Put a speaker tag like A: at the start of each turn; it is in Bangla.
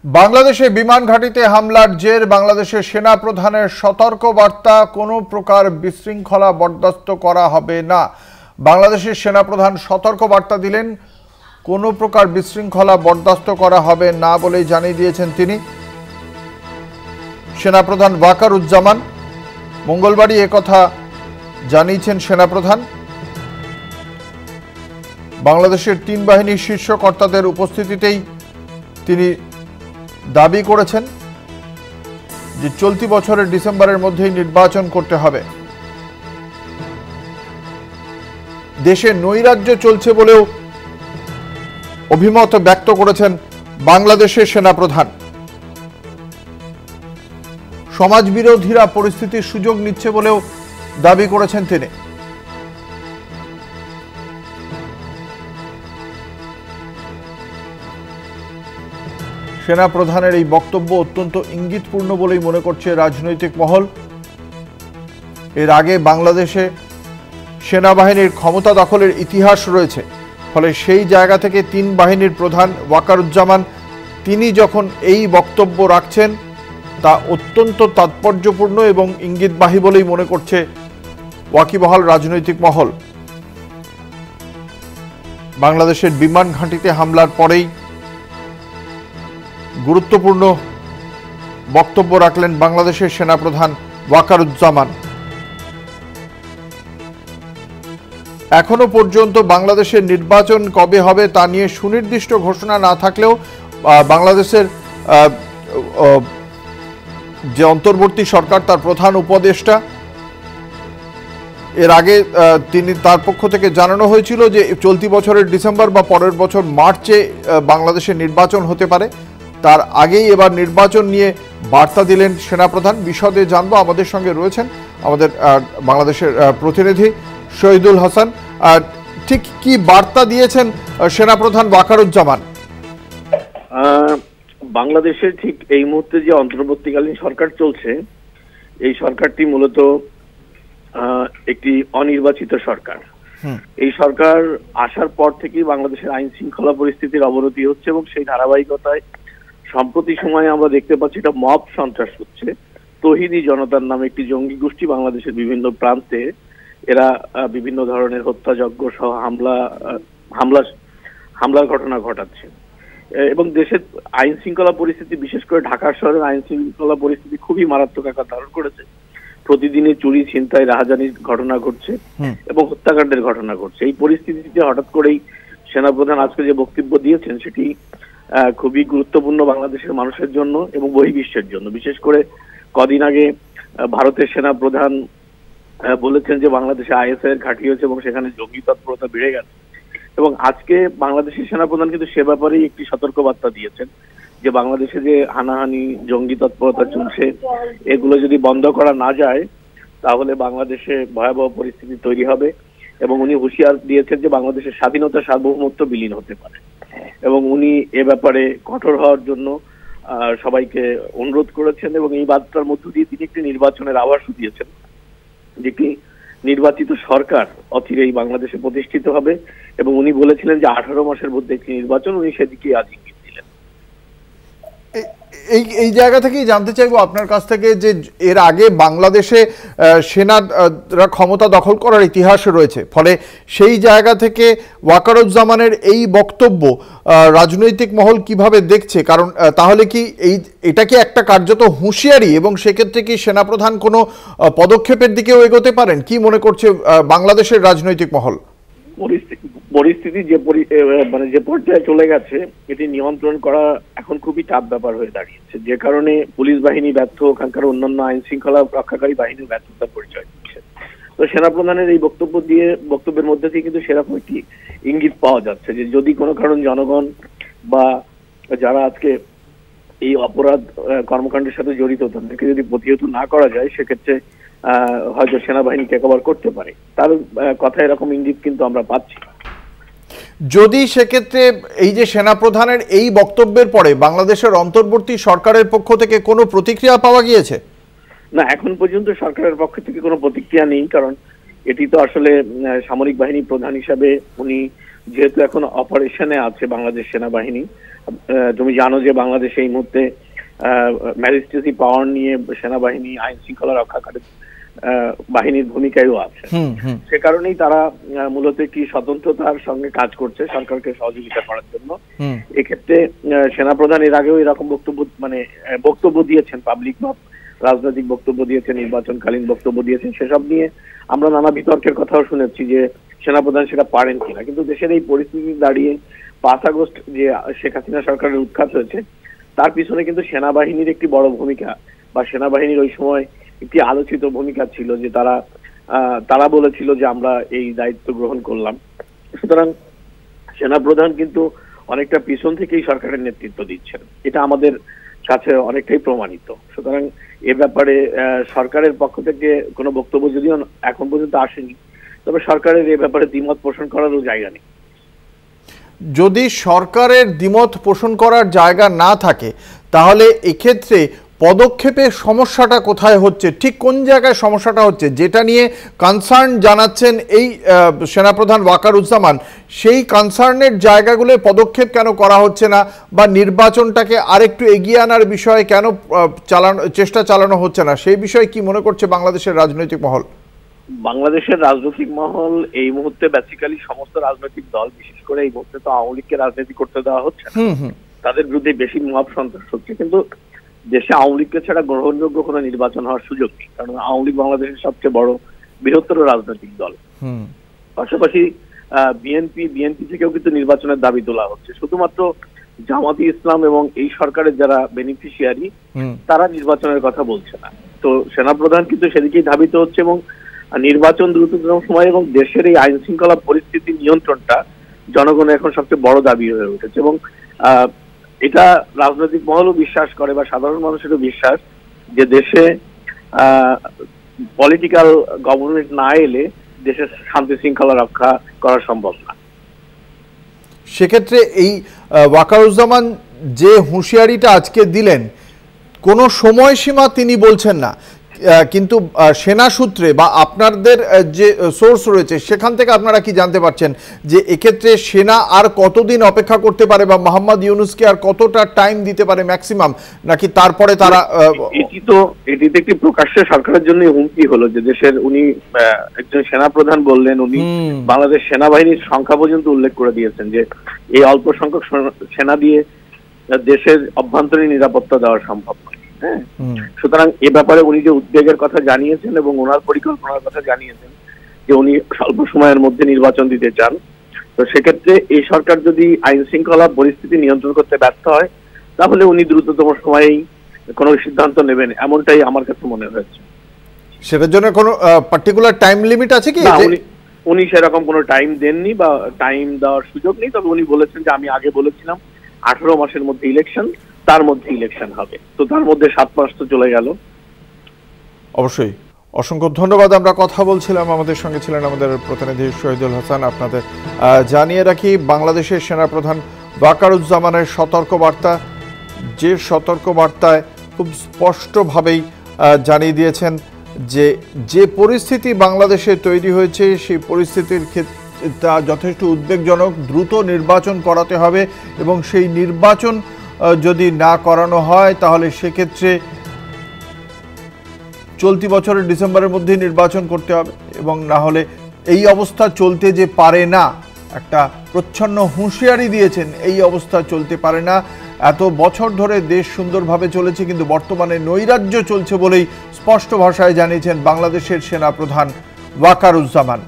A: বাংলাদেশে বিমান ঘাঁটিতে হামলার জের বাংলাদেশের সেনা প্রধানের সতর্ক বার্তা, কোনো প্রকার বিশৃঙ্খলা বরদাস্ত করা হবে না। বাংলাদেশের সেনা প্রধান সতর্ক বার্তা দিলেন, কোনো প্রকার বিশৃঙ্খলা বরদাস্ত করা হবে না বলেই জানিয়ে দিয়েছেন তিনি। সেনাপ্রধান ওয়াকারুজ্জামান মঙ্গলবারই একথা জানিয়েছেন সেনাপ্রধান। বাংলাদেশের 3 বাহিনীর শীর্ষ কর্তাদের উপস্থিতিতেই তিনি দাবি করেছেন যে চলতি বছরের ডিসেম্বরের মধ্যেই নির্বাচন করতে হবে। দেশে নৈরাজ্য চলছে বলেও অভিমত ব্যক্ত করেছেন বাংলাদেশের সেনাপ্রধান। সমাজ বিরোধীরা পরিস্থিতির সুযোগ নিচ্ছে বলেও দাবি করেছেন তিনি। সেনা প্রধানের এই বক্তব্য অত্যন্ত ইঙ্গিতপূর্ণ বলেই মনে করছে রাজনৈতিক মহল। এর আগে বাংলাদেশে সেনাবাহিনীর ক্ষমতা দখলের ইতিহাস রয়েছে, ফলে সেই জায়গা থেকে 3 বাহিনীর প্রধান ওয়াকারুজ্জামান তিনি যখন এই বক্তব্য রাখছেন তা অত্যন্ত তাৎপর্যপূর্ণ এবং ইঙ্গিতবাহী বলেই মনে করছে ওয়াকিবহাল রাজনৈতিক মহল। বাংলাদেশের বিমান ঘাঁটিতে হামলার পরেই গুরুত্বপূর্ণ বক্তব্য রাখলেন বাংলাদেশের সেনাপ্রধান ওয়াকারুজ্জামান। এখনো পর্যন্ত বাংলাদেশের নির্বাচন কবে হবে তা নিয়ে সুনির্দিষ্ট ঘোষণা না থাকলেও বাংলাদেশের যে অন্তর্বর্তী সরকার তার প্রধান উপদেষ্টা এর আগে তিনি তার পক্ষ থেকে জানানো হয়েছিল যে চলতি বছরের ডিসেম্বর বা পরের বছর মার্চে বাংলাদেশের নির্বাচন হতে পারে। তার আগেই এবার নির্বাচন নিয়ে বার্তা দিলেন সেনাপ্রধান। বিশদে জানবো, আমাদের সঙ্গে রয়েছেন আমাদের বাংলাদেশের প্রতিনিধি শহীদুল হাসান। ঠিক কি বার্তা দিয়েছেন সেনাপ্রধান ওয়াকারুজ্জামান?
B: বাংলাদেশে ঠিক এই মুহূর্তে যে অন্তর্বর্তীকালীন সরকার চলছে, এই সরকারটি মূলত একটি অনির্বাচিত সরকার। এই সরকার আসার পর থেকেই বাংলাদেশের আইন শৃঙ্খলা পরিস্থিতির অবনতি হচ্ছে এবং সেই ধারাবাহিকতায় সম্প্রতি সময়ে আমরা দেখতে পাচ্ছি এটা মব সন্ত্রাস হচ্ছে। তৌহিদি জনতার নামে একটি জঙ্গি গোষ্ঠী বাংলাদেশের বিভিন্ন প্রান্তে এরা বিভিন্ন ধরনের হত্যাযজ্ঞ সহ হামলার ঘটনা ঘটাচ্ছে এবং দেশের আইন শৃঙ্খলা পরিস্থিতি, বিশেষ করে ঢাকা শহরের আইন শৃঙ্খলা পরিস্থিতি খুবই মারাত্মক আকার ধারণ করেছে। প্রতিদিনই চুরি, ছিনতাই, রাহাজানির ঘটনা ঘটছে এবং হত্যাকাণ্ডের ঘটনা ঘটছে। এই পরিস্থিতিতে হঠাৎ করেই সেনাপ্রধান আজকে যে বক্তব্য দিয়েছেন সেটি খুবই গুরুত্বপূর্ণ বাংলাদেশের মানুষের জন্য এবং বহির্বিশ্বের জন্য। বিশেষ করে কদিন আগে ভারতের সেনাপ্রধান বলেছেন যে বাংলাদেশে আইএসআই এর ঘাঁটি হয়েছে এবং সেখানে জঙ্গি তৎপরতা বেড়ে গেছে। এবং আজকে বাংলাদেশের সেনাপ্রধান কিন্তু সে ব্যাপারেই একটি সতর্কবার্তা দিয়েছেন যে বাংলাদেশে যে হানাহানি, জঙ্গি তৎপরতা চলছে, এগুলো যদি বন্ধ করা না যায় তাহলে বাংলাদেশে ভয়াবহ পরিস্থিতি তৈরি হবে। এবং উনি হুঁশিয়ার দিয়েছেন যে বাংলাদেশের স্বাধীনতা, সার্বভৌমত্ব বিলীন হতে পারে এবং উনি এ ব্যাপারে কঠোর হওয়ার জন্য সবাইকে অনুরোধ করেছেন। এবং এই বার্তার মধ্য দিয়ে তিনি একটি নির্বাচনের আভাসও দিয়েছেন, যেটি নির্বাচিত সরকার অচিরেই বাংলাদেশে প্রতিষ্ঠিত হবে এবং উনি বলেছিলেন যে 18 মাসের মধ্যে একটি নির্বাচন, উনি সেদিকে আজ ইঙ্গিত দিলেন।
A: এই জায়গা থেকেই জানতে চাইবো আপনার কাছ থেকে যে এর আগে বাংলাদেশে সেনারা ক্ষমতা দখল করার ইতিহাস রয়েছে, ফলে সেই জায়গা থেকে ওয়াকারুজ্জামানের এই বক্তব্য রাজনৈতিক মহল কিভাবে দেখছে? কারণ তাহলে কি এটা কি একটা কার্যত হুঁশিয়ারি এবং সেক্ষেত্রে কি সেনাপ্রধান কোনো পদক্ষেপের দিকেও এগোতে পারেন? কি মনে করছে বাংলাদেশের রাজনৈতিক মহল?
B: পরিস্থিতি যে পর্যায়ে চলে গেছে এটি নিয়ন্ত্রণ করা এখন খুবই টাফ ব্যাপার হয়ে দাঁড়িয়েছে, যে কারণে পুলিশ বাহিনী ব্যর্থ, ওখানকার অন্যান্য আইন শৃঙ্খলা রক্ষাকারী বাহিনীর ব্যর্থতার পরিচয় দিচ্ছে। তো সেনাপ্রধানের এই বক্তব্যের মধ্যে দিয়ে কিন্তু সেরকম একটি ইঙ্গিত পাওয়া যাচ্ছে যে যদি কোনো কারণ জনগণ বা যারা আজকে এই অপরাধ কর্মকাণ্ডের সাথে জড়িত তাদেরকে যদি প্রতিহত না করা যায়, সেক্ষেত্রে হয়তো সেনাবাহিনী টেকওভার করতে পারে। তার কথা এরকম ইঙ্গিত কিন্তু আমরা পাচ্ছি।
A: যদি সেক্ষেত্রে এই যে সেনাপ্রধানের এই বক্তব্যের পরে বাংলাদেশের অন্তর্বর্তী সরকারের পক্ষ থেকে কোনো প্রতিক্রিয়া পাওয়া গিয়েছে?
B: না, এখন পর্যন্ত সরকারের পক্ষ থেকে কোনো প্রতিক্রিয়া নেই, কারণ এটি তো আসলে সামরিক বাহিনী প্রধান হিসাবে উনি যেহেতু এখন অপারেশনে আছে বাংলাদেশ সেনাবাহিনী, তুমি জানো যে বাংলাদেশে এই মুহূর্তে ম্যাজিস্ট্রেসি পাওয়ার নিয়ে সেনাবাহিনী আইন শৃঙ্খলা রক্ষাকারী বাহিনীর ভূমিকায়ও আছে। সে কারণেই তারা মূলত একটি স্বতন্ত্রতার সঙ্গে কাজ করছে সরকারকে সহযোগিতা করার জন্য। এক্ষেত্রে সেনাপ্রধান এর আগেও এরকম বক্তব্য দিয়েছেন, পাবলিক বা রাজনৈতিক বক্তব্য দিয়েছেন, নির্বাচনকালীন বক্তব্য দিয়েছেন। সেসব নিয়ে আমরা নানা বিতর্কের কথাও শুনেছি যে সেনাপ্রধান সেটা পারেন কিনা। কিন্তু দেশের এই পরিস্থিতি দাঁড়িয়ে 5 আগস্ট যে শেখ হাসিনা সরকারের উৎখাত হয়েছে তার পিছনে কিন্তু সেনাবাহিনীর একটি বড় ভূমিকা, বা সেনাবাহিনীর ওই সময় একটি আলোচিত ভূমিকা ছিল যে তারা বলেছিল যে আমরা এই দায়িত্ব গ্রহণ করলাম। সুতরাং সেনাপ্রধান কিন্তু অনেকটা পিছন থেকেই সরকারের নেতৃত্ব দিচ্ছেন, এটা আমাদের কাছে অনেকটাই প্রমাণিত। সুতরাং এ ব্যাপারে সরকারের পক্ষ থেকে কোনো বক্তব্য যদিও এখন পর্যন্ত আসেনি, তবে সরকারের এ ব্যাপারে দ্বিমত পোষণ করারও জায়গা নেই।
A: যদি সরকারের দ্বিমত পোষণ করার জায়গা না থাকে তাহলে এক্ষেত্রে পদক্ষেপের সমস্যাটা কোথায় হচ্ছে, ঠিক কোন জায়গায় সমস্যাটা হচ্ছে যেটা নিয়ে কনসার্ন জানাচ্ছেন এই সেনাপ্রধান ওয়াকারুজ্জামান, সেই কনসার্নের জায়গাগুলো পদক্ষেপ কেন করা হচ্ছে না, বা নির্বাচনটাকে আরেকটু এগিয়ে আনার বিষয়ে কেন চেষ্টা চালানো হচ্ছে না, সেই বিষয়ে কি মনে করছে বাংলাদেশের রাজনৈতিক মহল?
B: বাংলাদেশের রাজনৈতিক মহল এই মুহূর্তে বেসিক্যালি সমস্ত রাজনৈতিক দল, বিশেষ করে এই মুহূর্তে তো আওয়ামী লীগকে রাজনীতি করতে দেওয়া হচ্ছে না, তাদের বিরুদ্ধে বেশি মব সন্ত্রাস হচ্ছে। কিন্তু দেশে আওয়ামী লীগকে ছাড়া গ্রহণযোগ্য কোনো নির্বাচন হওয়ার সুযোগ নেই, কারণ আওয়ামী লীগ বাংলাদেশের সবচেয়ে বড় বৃহত্তর রাজনৈতিক দল। পাশাপাশি বিএনপি থেকেও কিন্তু নির্বাচনের দাবি তোলা হচ্ছে। শুধুমাত্র জামাতি ইসলাম এবং এই সরকারের যারা বেনিফিশিয়ারি তারা নির্বাচনের কথা বলছে না। তো সেনাপ্রধান কিন্তু সেদিকেই ধাবিত হচ্ছে এবং নির্বাচন দ্রুততম সময় এবং দেশের এই আইন শৃঙ্খলা পরিস্থিতি নিয়ন্ত্রণটা জনগণের এখন সবচেয়ে বড় দাবি হয়ে উঠেছে। এবং এটা রাজনৈতিক মহলও বিশ্বাস করে বা সাধারণ মানুষেরও বিশ্বাস যে দেশে পলিটিক্যাল গভর্নমেন্ট না এলে দেশের শান্তি শৃঙ্খলা রক্ষা করা সম্ভব না।
A: সেক্ষেত্রে এই ওয়াকারুজ্জামান যে হুঁশিয়ারিটা আজকে দিলেন, কোনো সময়সীমা তিনি বলছেন না, কিন্তু সেনা সূত্রে বা আপনাদের যে সোর্স রয়েছে সেখান থেকে আপনারা কি জানতে পারছেন যে এক্ষেত্রে সেনা আর কতদিন অপেক্ষা করতে পারে, বা মোহাম্মদ ইউনূসকে আর কতটা টাইম দিতে পারে ম্যাক্সিমাম, নাকি তারপরে তারা?
B: এটিতে একটি প্রকাশ্যে সরকারের জন্য হুমকি হলো যে দেশের উনি একজন সেনাপ্রধান বললেন, উনি বাংলাদেশ সেনাবাহিনীর সংখ্যা পর্যন্ত উল্লেখ করে দিয়েছেন যে এই অল্প সংখ্যক সেনা দিয়ে দেশের অভ্যন্তরীণ নিরাপত্তা দেওয়া সম্ভব নয়। হ্যাঁ, সুতরাং এ ব্যাপারে উনি যে উদ্বেগের কথা জানিয়েছেন এবং ওনার পরিকল্পনার কথা জানিয়েছেন যে উনি স্বল্প সময়ের মধ্যে নির্বাচন দিতে চান, তো সেক্ষেত্রে এই সরকার যদি আইন শৃঙ্খলা পরিস্থিতি নিয়ন্ত্রণ করতে ব্যর্থ হয় তাহলে উনি দ্রুততম সময়েই কোনো সিদ্ধান্ত নেবেন, এমনটাই আমার কাছে মনে হয়েছে।
A: সেটার জন্য কোনো পার্টিকুলার টাইম লিমিট আছে কি?
B: উনি সেরকম কোনো টাইম দেননি বা টাইম দেওয়ার সুযোগ নেই, তবে উনি বলেছেন যে আমি আগে বলেছিলাম 18 মাসের মধ্যে ইলেকশন, তার মধ্যে ইলেকশন হবে, তো তার মধ্যে 7 মাস তো চলে গেল।
A: অবশ্যই অসংখ্য ধন্যবাদ। আমরা কথা বলছিলাম, আমাদের সঙ্গে ছিলেন আমাদের প্রতিনিধি শহীদুল হাসান। আপনাদের জানিয়ে রাখি, বাংলাদেশের সেনাপ্রধান ওয়াকারুজ্জামানের সতর্কবার্তা, যে সতর্কবার্তায় খুব স্পষ্টভাবেই জানিয়ে দিয়েছেন যে পরিস্থিতি বাংলাদেশে তৈরি হয়েছে সেই পরিস্থিতির ক্ষেত্রে তা যথেষ্ট উদ্বেগজনক, দ্রুত নির্বাচন করাতে হবে এবং সেই নির্বাচন যদি না করানো হয় তাহলে সেক্ষেত্রে চলতি বছরের ডিসেম্বরের মধ্যে নির্বাচন করতে হবে, এবং না হলে এই অবস্থা চলতে যে পারে না, একটা প্রচ্ছন্ন হুঁশিয়ারি দিয়েছেন এই অবস্থা চলতে পারে না। এত বছর ধরে দেশ সুন্দরভাবে চলেছে, কিন্তু বর্তমানে নৈরাজ্য চলছে বলেই স্পষ্ট ভাষায় জানিয়েছেন বাংলাদেশের সেনাপ্রধান ওয়াকারুজ্জামান।